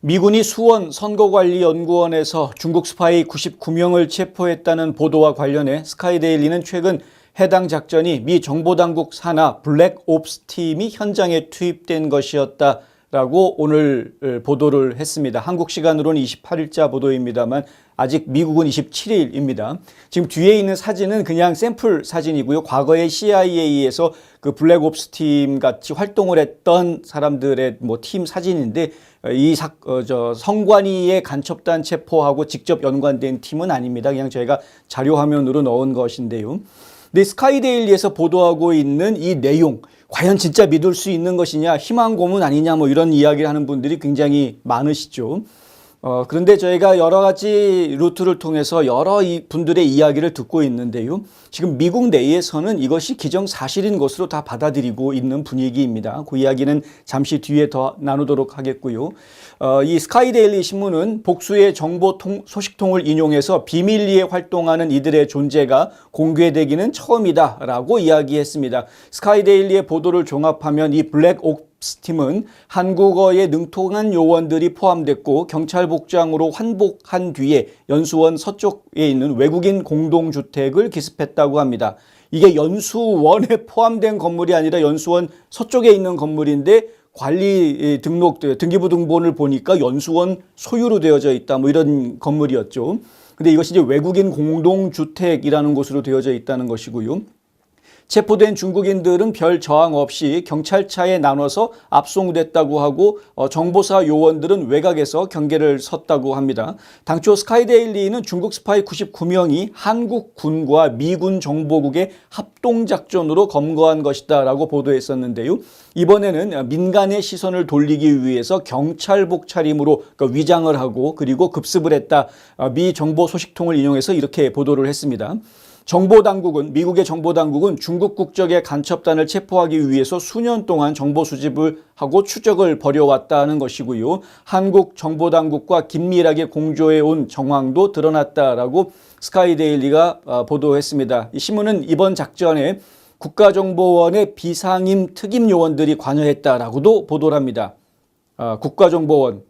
미군이 수원 선거관리연구원에서 중국 스파이 99명을 체포했다는 보도와 관련해 스카이데일리는 최근 해당 작전이 미 정보당국 산하 블랙옵스 팀이 현장에 투입된 것이었다라고 오늘 보도를 했습니다. 한국 시간으로는 28일자 보도입니다만 아직 미국은 27일입니다. 지금 뒤에 있는 사진은 그냥 샘플 사진이고요. 과거에 CIA에서 그 블랙옵스 팀 같이 활동을 했던 사람들의 팀 사진인데 이 성관위의 간첩단 체포하고 직접 연관된 팀은 아닙니다. 그냥 저희가 자료 화면으로 넣은 것인데요. 근데 스카이데일리에서 보도하고 있는 이 내용 과연 진짜 믿을 수 있는 것이냐, 희망 고문 아니냐 이런 이야기를 하는 분들이 굉장히 많으시죠. 그런데 저희가 여러 가지 루트를 통해서 여러 분들의 이야기를 듣고 있는데요. 지금 미국 내에서는 이것이 기정사실인 것으로 다 받아들이고 있는 분위기입니다. 그 이야기는 잠시 뒤에 더 나누도록 하겠고요. 이 스카이데일리 신문은 복수의 정보 소식통을 인용해서 비밀리에 활동하는 이들의 존재가 공개되기는 처음이다라고 이야기했습니다. 스카이데일리의 보도를 종합하면 이 블랙옵스 팀은 한국어에 능통한 요원들이 포함됐고 경찰 복장으로 환복한 뒤에 연수원 서쪽에 있는 외국인 공동주택을 기습했다고 합니다. 이게 연수원에 포함된 건물이 아니라 연수원 서쪽에 있는 건물인데 관리 등기부 등본을 보니까 연수원 소유로 되어져 있다 이런 건물이었죠. 근데 이것이 이제 외국인 공동주택이라는 곳으로 되어져 있다는 것이고요. 체포된 중국인들은 별 저항 없이 경찰차에 나눠서 압송됐다고 하고 정보사 요원들은 외곽에서 경계를 섰다고 합니다. 당초 스카이데일리는 중국 스파이 99명이 한국 군과 미군 정보국의 합동작전으로 검거한 것이다 라고 보도했었는데요. 이번에는 민간의 시선을 돌리기 위해서 경찰복 차림으로 위장을 하고 그리고 급습을 했다. 미 정보 소식통을 인용해서 이렇게 보도를 했습니다. 미국의 정보당국은 중국 국적의 간첩단을 체포하기 위해서 수년 동안 정보 수집을 하고 추적을 벌여왔다는 것이고요. 한국 정보당국과 긴밀하게 공조해온 정황도 드러났다라고 스카이데일리가 보도했습니다. 이 신문은 이번 작전에 국가정보원의 비상임 특임 요원들이 관여했다라고도 보도를 합니다. 국가정보원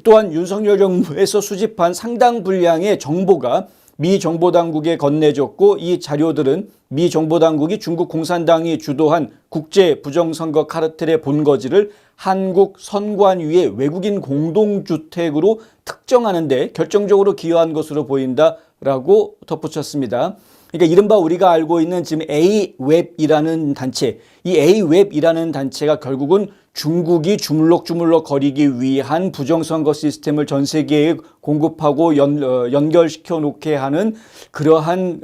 또한 윤석열 정부에서 수집한 상당 분량의 정보가 미 정보당국에 건네줬고 이 자료들은 미 정보당국이 중국 공산당이 주도한 국제 부정선거 카르텔의 본거지를 한국 선관위의 외국인 공동주택으로 특정하는 데 결정적으로 기여한 것으로 보인다라고 덧붙였습니다. 그러니까 이른바 우리가 알고 있는 지금 A웹이라는 단체, 이 A웹이라는 단체가 결국은 중국이 주물럭주물럭 거리기 위한 부정선거 시스템을 전 세계에 공급하고 연결시켜 놓게 하는 그러한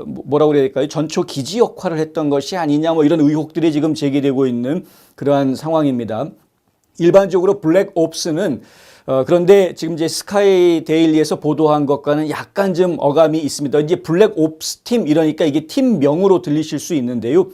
뭐라고 그래야 될까요? 전초 기지 역할을 했던 것이 아니냐 이런 의혹들이 지금 제기되고 있는 그러한 상황입니다. 일반적으로 블랙옵스는 그런데 지금 이제 스카이데일리에서 보도한 것과는 약간 좀 어감이 있습니다. 이제 블랙옵스 팀 이러니까 이게 팀명으로 들리실 수 있는데요.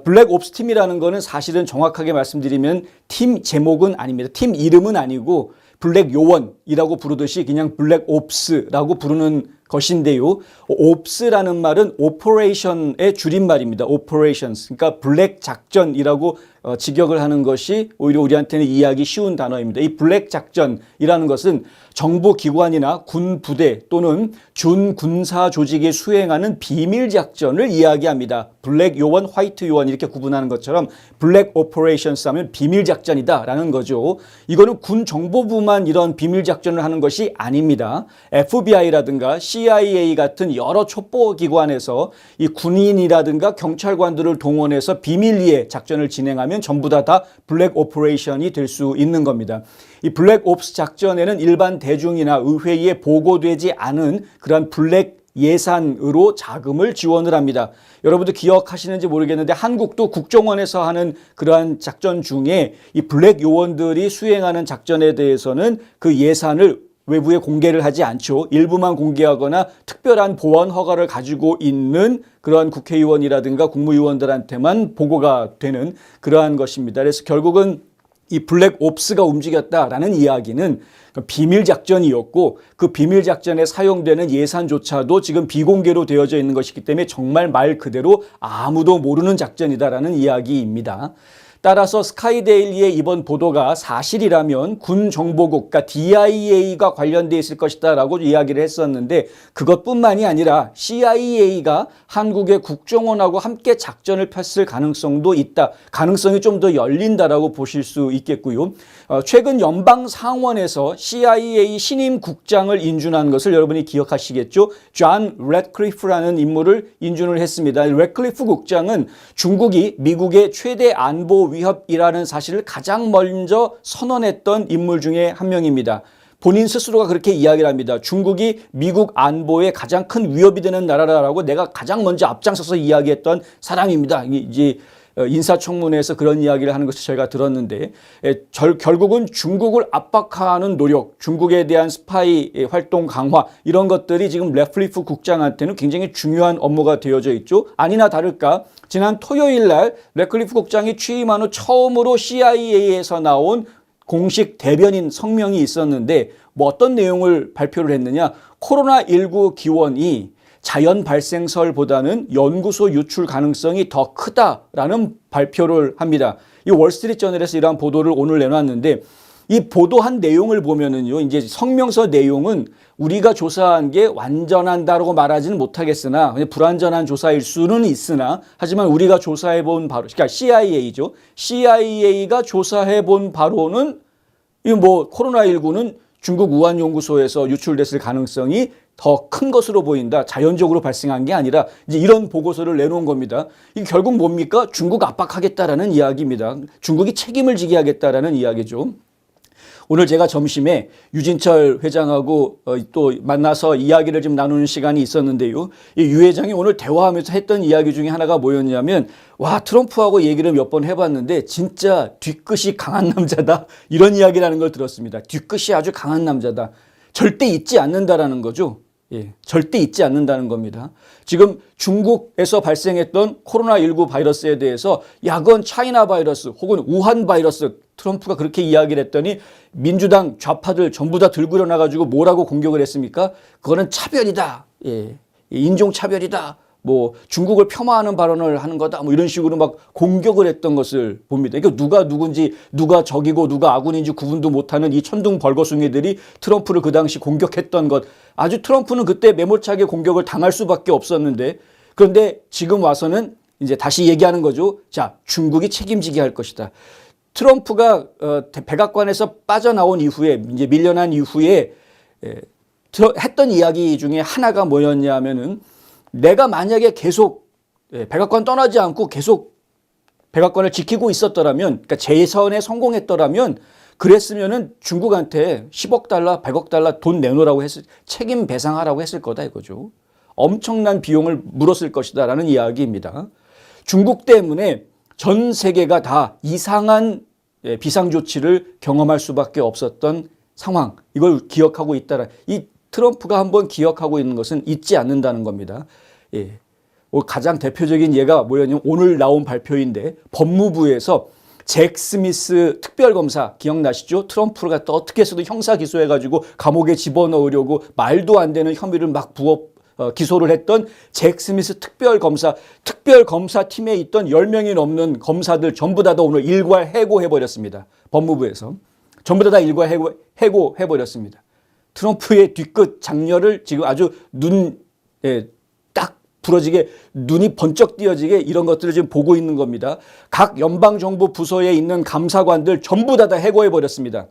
블랙옵스 팀이라는 거는 사실은 정확하게 말씀드리면 팀 제목은 아닙니다. 팀 이름은 아니고 블랙 요원이라고 부르듯이 그냥 블랙옵스라고 부르는 것인데요. 옵스라는 말은 오퍼레이션의 줄임말입니다. operations. 그러니까 블랙 작전이라고 직역을 하는 것이 오히려 우리한테는 이해하기 쉬운 단어입니다. 이 블랙 작전이라는 것은 정보기관이나 군 부대 또는 준군사 조직이 수행하는 비밀 작전을 이야기합니다. 블랙 요원, 화이트 요원 이렇게 구분하는 것처럼 블랙 오퍼레이션스 하면 비밀 작전이다라는 거죠. 이거는 군 정보부만 이런 비밀 작전을 하는 것이 아닙니다. FBI라든가 CIA 같은 여러 첩보기관에서 이 군인이라든가 경찰관들을 동원해서 비밀리에 작전을 진행하면 전부 다 블랙 오퍼레이션이 될 수 있는 겁니다. 이 블랙옵스 작전에는 일반 대중이나 의회에 보고되지 않은 그런 블랙 예산으로 자금을 지원을 합니다. 여러분들 기억하시는지 모르겠는데 한국도 국정원에서 하는 그러한 작전 중에 이 블랙 요원들이 수행하는 작전에 대해서는 그 예산을 외부에 공개를 하지 않죠. 일부만 공개하거나 특별한 보안 허가를 가지고 있는 그러한 국회의원이라든가 국무위원들한테만 보고가 되는 그러한 것입니다. 그래서 결국은 이 블랙옵스가 움직였다라는 이야기는 비밀작전이었고 그 비밀작전에 사용되는 예산조차도 지금 비공개로 되어져 있는 것이기 때문에 정말 말 그대로 아무도 모르는 작전이다라는 이야기입니다. 따라서 스카이데일리의 이번 보도가 사실이라면 군정보국, 그러니까 DIA가 관련돼 있을 것이다 라고 이야기를 했었는데 그것뿐만이 아니라 CIA가 한국의 국정원하고 함께 작전을 폈을 가능성도 있다. 가능성이 좀 더 열린다라고 보실 수 있겠고요. 최근 연방상원에서 CIA 신임 국장을 인준한 것을 여러분이 기억하시겠죠. 존 래드클리프라는 인물을 인준을 했습니다. 래드클리프 국장은 중국이 미국의 최대 안보 위협이라는 사실을 가장 먼저 선언했던 인물 중에 한 명입니다. 본인 스스로가 그렇게 이야기를 합니다. 중국이 미국 안보에 가장 큰 위협이 되는 나라라고 내가 가장 먼저 앞장서서 이야기했던 사람입니다. 이제 인사청문회에서 그런 이야기를 하는 것을 저희가 들었는데 결국은 중국을 압박하는 노력, 중국에 대한 스파이 활동 강화 이런 것들이 지금 래드클리프 국장한테는 굉장히 중요한 업무가 되어져 있죠. 아니나 다를까 지난 토요일 날 래드클리프 국장이 취임한 후 처음으로 CIA에서 나온 공식 대변인 성명이 있었는데 뭐 어떤 내용을 발표를 했느냐. 코로나19 기원이 자연 발생설보다는 연구소 유출 가능성이 더 크다라는 발표를 합니다. 이 월스트리트저널에서 이러한 보도를 오늘 내놨는데 이 보도한 내용을 보면은요, 이제 성명서 내용은 우리가 조사한 게 완전한다라고 말하지는 못하겠으나 불완전한 조사일 수는 있으나 하지만 우리가 조사해 본 바로, 그러니까 CIA죠. CIA가 조사해 본 바로는 이 뭐 코로나19는 중국 우한 연구소에서 유출됐을 가능성이 더 큰 것으로 보인다. 자연적으로 발생한 게 아니라 이제 이런 보고서를 내놓은 겁니다. 이게 결국 뭡니까? 중국 압박하겠다라는 이야기입니다. 중국이 책임을 지게 하겠다라는 이야기죠. 오늘 제가 점심에 유진철 회장하고 또 만나서 이야기를 좀 나누는 시간이 있었는데요. 이 유 회장이 오늘 대화하면서 했던 이야기 중에 하나가 뭐였냐면 와, 트럼프하고 얘기를 몇 번 해봤는데 진짜 뒤끝이 강한 남자다. 이런 이야기를 하는 걸 들었습니다. 뒤끝이 아주 강한 남자다. 절대 잊지 않는다라는 거죠. 예, 절대 잊지 않는다는 겁니다. 지금 중국에서 발생했던 코로나19 바이러스에 대해서 야, 그건 차이나 바이러스 혹은 우한 바이러스, 트럼프가 그렇게 이야기를 했더니 민주당 좌파들 전부 다 들고 일어나가지고 뭐라고 공격을 했습니까? 그거는 차별이다. 예, 인종차별이다. 뭐 중국을 폄하하는 발언을 하는 거다. 뭐 이런 식으로 막 공격을 했던 것을 봅니다. 이게 누가 누군지, 누가 적이고 누가 아군인지 구분도 못하는 이 천둥 벌거숭이들이 트럼프를 그 당시 공격했던 것. 아주 트럼프는 그때 매몰차게 공격을 당할 수밖에 없었는데 그런데 지금 와서는 이제 다시 얘기하는 거죠. 자, 중국이 책임지게 할 것이다. 트럼프가 백악관에서 빠져나온 이후에 이제 밀려난 이후에 했던 이야기 중에 하나가 뭐였냐 하면은 내가 만약에 계속 백악관 떠나지 않고 계속 백악관을 지키고 있었더라면, 그러니까 재선에 성공했더라면 그랬으면은 중국한테 10억 달러, 100억 달러 돈 내놓으라고 책임 배상하라고 했을 거다 이거죠. 엄청난 비용을 물었을 것이다라는 이야기입니다. 중국 때문에 전 세계가 다 이상한 비상조치를 경험할 수밖에 없었던 상황. 이걸 기억하고 있다라. 이 트럼프가 한번 기억하고 있는 것은 잊지 않는다는 겁니다. 예. 가장 대표적인 예가 뭐였냐면 오늘 나온 발표인데 법무부에서 잭 스미스 특별검사 기억나시죠? 트럼프가 또 어떻게 해서도 형사 기소해가지고 감옥에 집어넣으려고 말도 안 되는 혐의를 막 기소를 했던 잭 스미스 특별검사팀에 있던 10명이 넘는 검사들 전부 다 오늘 일괄 해고해버렸습니다. 법무부에서. 전부 다 일괄 해고해버렸습니다. 트럼프의 뒤끝 장렬을 지금 아주 딱 부러지게 눈이 번쩍 띄어지게 이런 것들을 지금 보고 있는 겁니다. 각 연방정부 부서에 있는 감사관들 전부 다 해고해버렸습니다.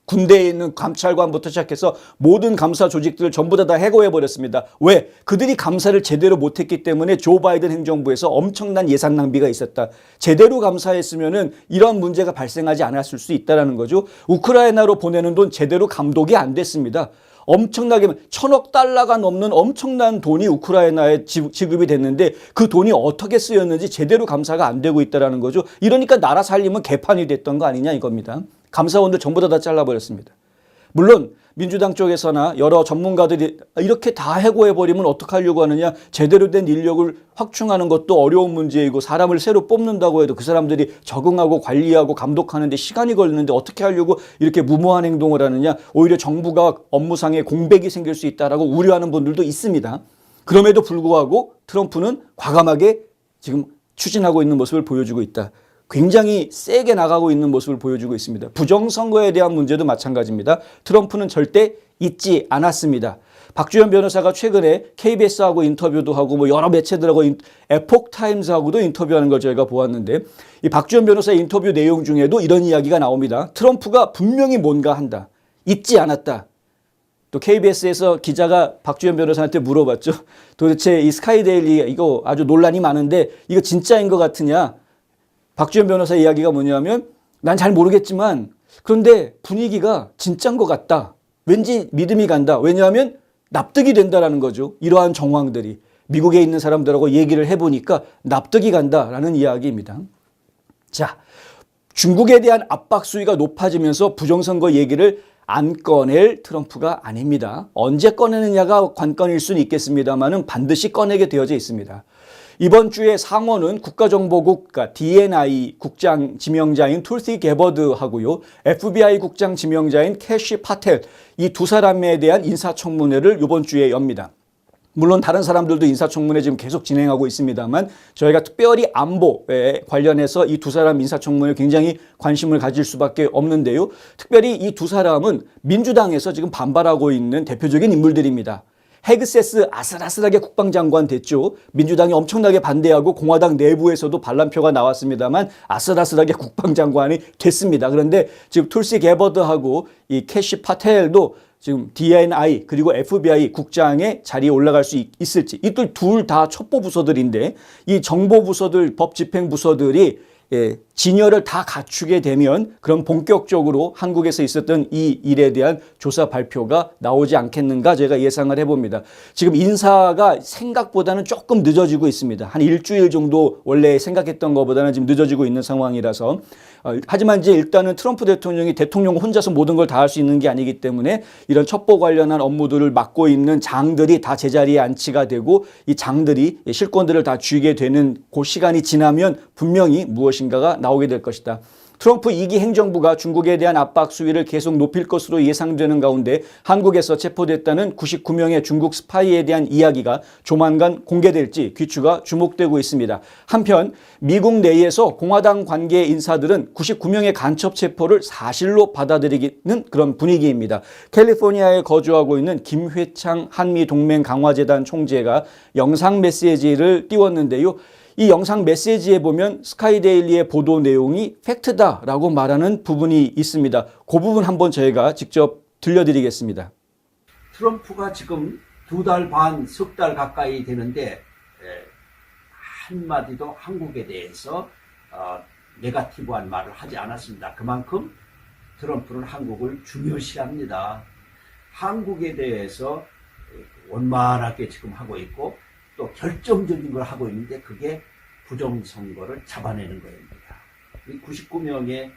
군대에 있는 감찰관부터 시작해서 모든 감사 조직들을 전부 다 해고해버렸습니다. 왜? 그들이 감사를 제대로 못했기 때문에 조 바이든 행정부에서 엄청난 예산 낭비가 있었다. 제대로 감사했으면은 이런 문제가 발생하지 않았을 수 있다는 거죠. 우크라이나로 보내는 돈 제대로 감독이 안 됐습니다. 엄청나게 1,000억 달러가 넘는 엄청난 돈이 우크라이나에 지급이 됐는데 그 돈이 어떻게 쓰였는지 제대로 감사가 안 되고 있다는 거죠. 이러니까 나라 살림은 개판이 됐던 거 아니냐 이겁니다. 감사원들 전부 다 잘라버렸습니다. 물론 민주당 쪽에서나 여러 전문가들이 이렇게 다 해고해버리면 어떡하려고 하느냐. 제대로 된 인력을 확충하는 것도 어려운 문제이고 사람을 새로 뽑는다고 해도 그 사람들이 적응하고 관리하고 감독하는 데 시간이 걸리는데 어떻게 하려고 이렇게 무모한 행동을 하느냐. 오히려 정부가 업무상의 공백이 생길 수 있다라고 우려하는 분들도 있습니다. 그럼에도 불구하고 트럼프는 과감하게 지금 추진하고 있는 모습을 보여주고 있다. 굉장히 세게 나가고 있는 모습을 보여주고 있습니다. 부정선거에 대한 문제도 마찬가지입니다. 트럼프는 절대 잊지 않았습니다. 박주현 변호사가 최근에 KBS하고 인터뷰도 하고 뭐 여러 매체들하고 에폭타임즈하고도 인터뷰하는 걸 저희가 보았는데 이 박주현 변호사의 인터뷰 내용 중에도 이런 이야기가 나옵니다. 트럼프가 분명히 뭔가 한다. 잊지 않았다. 또 KBS에서 기자가 박주현 변호사한테 물어봤죠. 도대체 이 스카이데일리 이거 아주 논란이 많은데 이거 진짜인 것 같으냐. 박주현 변호사 이야기가 뭐냐면 난 잘 모르겠지만 그런데 분위기가 진짜인 것 같다. 왠지 믿음이 간다. 왜냐하면 납득이 된다라는 거죠. 이러한 정황들이. 미국에 있는 사람들하고 얘기를 해보니까 납득이 간다라는 이야기입니다. 자, 중국에 대한 압박 수위가 높아지면서 부정선거 얘기를 안 꺼낼 트럼프가 아닙니다. 언제 꺼내느냐가 관건일 수는 있겠습니다만은 반드시 꺼내게 되어져 있습니다. 이번 주에 상원은 국가정보국 DNI 국장 지명자인 툴시 게버드하고요. FBI 국장 지명자인 캐시 파텔 이 두 사람에 대한 인사청문회를 이번 주에 엽니다. 물론 다른 사람들도 인사청문회 지금 계속 진행하고 있습니다만 저희가 특별히 안보에 관련해서 이 두 사람 인사청문회에 굉장히 관심을 가질 수밖에 없는데요. 특별히 이 두 사람은 민주당에서 지금 반발하고 있는 대표적인 인물들입니다. 헤그세스 아슬아슬하게 국방장관 됐죠. 민주당이 엄청나게 반대하고 공화당 내부에서도 반란표가 나왔습니다만 아슬아슬하게 국방장관이 됐습니다. 그런데 지금 툴시 게버드하고 이 캐시 파텔도 지금 DNI 그리고 FBI 국장의 자리에 올라갈 수 있을지 이들 둘 다 첩보 부서들인데 이 정보 부서들 법 집행 부서들이 진열을 다 갖추게 되면 그럼 본격적으로 한국에서 있었던 이 일에 대한 조사 발표가 나오지 않겠는가 제가 예상을 해봅니다. 지금 인사가 생각보다는 조금 늦어지고 있습니다. 한 일주일 정도 원래 생각했던 것보다는 지금 늦어지고 있는 상황이라서 하지만 이제 일단은 트럼프 대통령이 대통령 혼자서 모든 걸 다 할 수 있는 게 아니기 때문에 이런 첩보 관련한 업무들을 맡고 있는 장들이 다 제자리에 안치가 되고 이 장들이 실권들을 다 쥐게 되는 그 시간이 지나면 분명히 무엇인가가 나오게 될 것이다. 트럼프 2기 행정부가 중국에 대한 압박 수위를 계속 높일 것으로 예상되는 가운데 한국에서 체포됐다는 99명의 중국 스파이에 대한 이야기가 조만간 공개될지 귀추가 주목되고 있습니다. 한편 미국 내에서 공화당 관계 인사들은 99명의 간첩 체포를 사실로 받아들이는 그런 분위기입니다. 캘리포니아에 거주하고 있는 김회창 한미동맹강화재단 총재가 영상 메시지를 띄웠는데요. 이 영상 메시지에 보면 스카이데일리의 보도 내용이 팩트다라고 말하는 부분이 있습니다. 그 부분 한번 저희가 직접 들려드리겠습니다. 트럼프가 지금 2달 반, 석 달 가까이 되는데 한마디도 한국에 대해서 네거티브한 말을 하지 않았습니다. 그만큼 트럼프는 한국을 중요시합니다. 한국에 대해서 원만하게 지금 하고 있고 또 결정적인 걸 하고 있는데 그게 부정선거를 잡아내는 겁니다. 이 99명의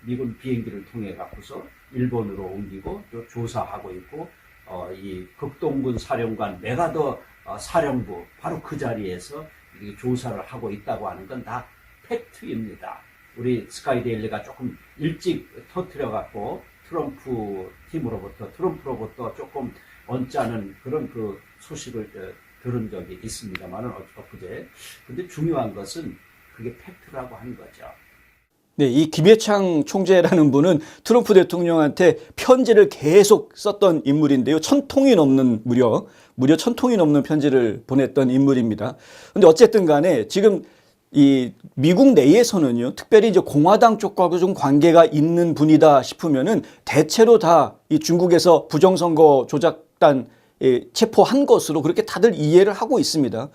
미군 비행기를 통해 갖고서 일본으로 옮기고 또 조사하고 있고 이 극동군 사령관 메가더 사령부 바로 그 자리에서 조사를 하고 있다고 하는 건 다 팩트입니다. 우리 스카이데일리가 조금 일찍 터뜨려 갖고 트럼프로부터 조금 언짢은 그런 그 소식을 들은 적이 있습니다만은 엊그제. 근데 중요한 것은 그게 팩트라고 하는 거죠. 네, 이 김회창 총재라는 분은 트럼프 대통령한테 편지를 계속 썼던 인물인데요. 1000통이 넘는 무려 1000통이 넘는 편지를 보냈던 인물입니다. 근데 어쨌든 간에 지금 이 미국 내에서는요, 특별히 이제 공화당 쪽과도 좀 관계가 있는 분이다 싶으면은 대체로 다 이 중국에서 부정선거 조작단 체포한 것으로 그렇게 다들 이해를 하고 있습니다.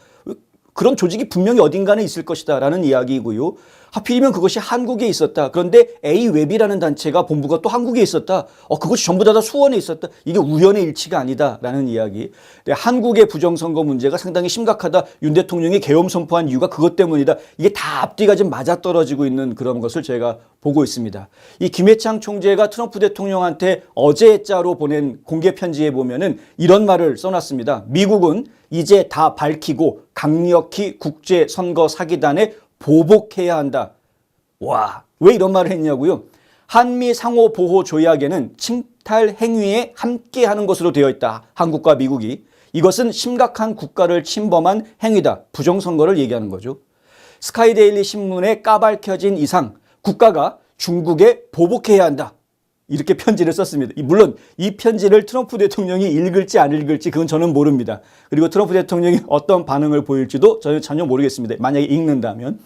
그런 조직이 분명히 어딘가는 있을 것이다 라는 이야기이고요. 하필이면 그것이 한국에 있었다. 그런데 A웹이라는 단체가 본부가 또 한국에 있었다. 그것이 전부 다 수원에 있었다. 이게 우연의 일치가 아니다 라는 이야기. 한국의 부정선거 문제가 상당히 심각하다. 윤 대통령이 계엄 선포한 이유가 그것 때문이다. 이게 다 앞뒤가 좀 맞아떨어지고 있는 그런 것을 제가 보고 있습니다. 이 김회창 총재가 트럼프 대통령한테 어제자로 보낸 공개 편지에 보면은 이런 말을 써놨습니다. 미국은 이제 다 밝히고 강력히 국제선거 사기단에 보복해야 한다. 와, 왜 이런 말을 했냐고요? 한미 상호 보호 조약에는 침탈 행위에 함께하는 것으로 되어 있다. 한국과 미국이. 이것은 심각한 국가를 침범한 행위다. 부정선거를 얘기하는 거죠. 스카이데일리 신문에 까발켜진 이상 국가가 중국에 보복해야 한다. 이렇게 편지를 썼습니다. 물론 이 편지를 트럼프 대통령이 읽을지 안 읽을지 그건 저는 모릅니다. 그리고 트럼프 대통령이 어떤 반응을 보일지도 저는 전혀 모르겠습니다. 만약에 읽는다면.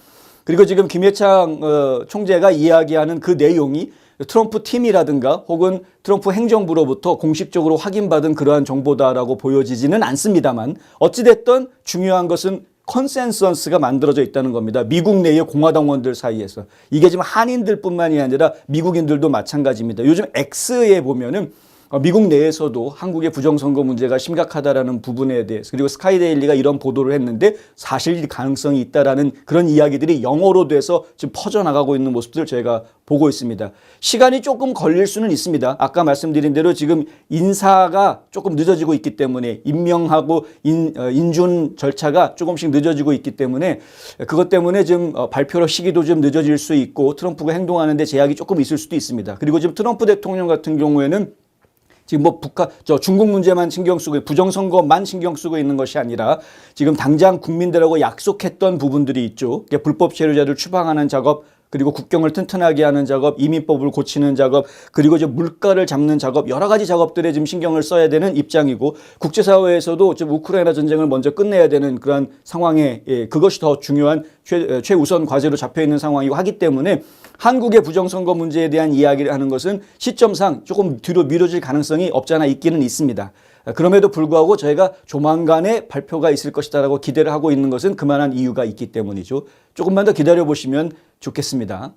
그리고 지금 김회창 총재가 이야기하는 그 내용이 트럼프 팀이라든가 혹은 트럼프 행정부로부터 공식적으로 확인받은 그러한 정보다라고 보여지지는 않습니다만 어찌됐든 중요한 것은 컨센서스가 만들어져 있다는 겁니다. 미국 내의 공화당원들 사이에서. 이게 지금 한인들뿐만이 아니라 미국인들도 마찬가지입니다. 요즘 X에 보면은 미국 내에서도 한국의 부정선거 문제가 심각하다라는 부분에 대해서 그리고 스카이데일리가 이런 보도를 했는데 사실 가능성이 있다라는 그런 이야기들이 영어로 돼서 지금 퍼져나가고 있는 모습들을 저희가 보고 있습니다. 시간이 조금 걸릴 수는 있습니다. 아까 말씀드린 대로 지금 인사가 조금 늦어지고 있기 때문에 임명하고 인준 절차가 조금씩 늦어지고 있기 때문에 그것 때문에 지금 발표 시기도 좀 늦어질 수 있고 트럼프가 행동하는데 제약이 조금 있을 수도 있습니다. 그리고 지금 트럼프 대통령 같은 경우에는 지금 뭐 중국 문제만 신경 쓰고 부정선거만 신경 쓰고 있는 것이 아니라 지금 당장 국민들하고 약속했던 부분들이 있죠. 불법 체류자를 추방하는 작업, 그리고 국경을 튼튼하게 하는 작업, 이민법을 고치는 작업, 그리고 이제 물가를 잡는 작업, 여러 가지 작업들에 지금 신경을 써야 되는 입장이고 국제사회에서도 지금 우크라이나 전쟁을 먼저 끝내야 되는 그런 상황에 그것이 더 중요한 최우선 과제로 잡혀 있는 상황이고 하기 때문에 한국의 부정선거 문제에 대한 이야기를 하는 것은 시점상 조금 뒤로 미뤄질 가능성이 없지 않아 있기는 있습니다. 그럼에도 불구하고 저희가 조만간에 발표가 있을 것이다라고 기대를 하고 있는 것은 그만한 이유가 있기 때문이죠. 조금만 더 기다려 보시면 좋겠습니다.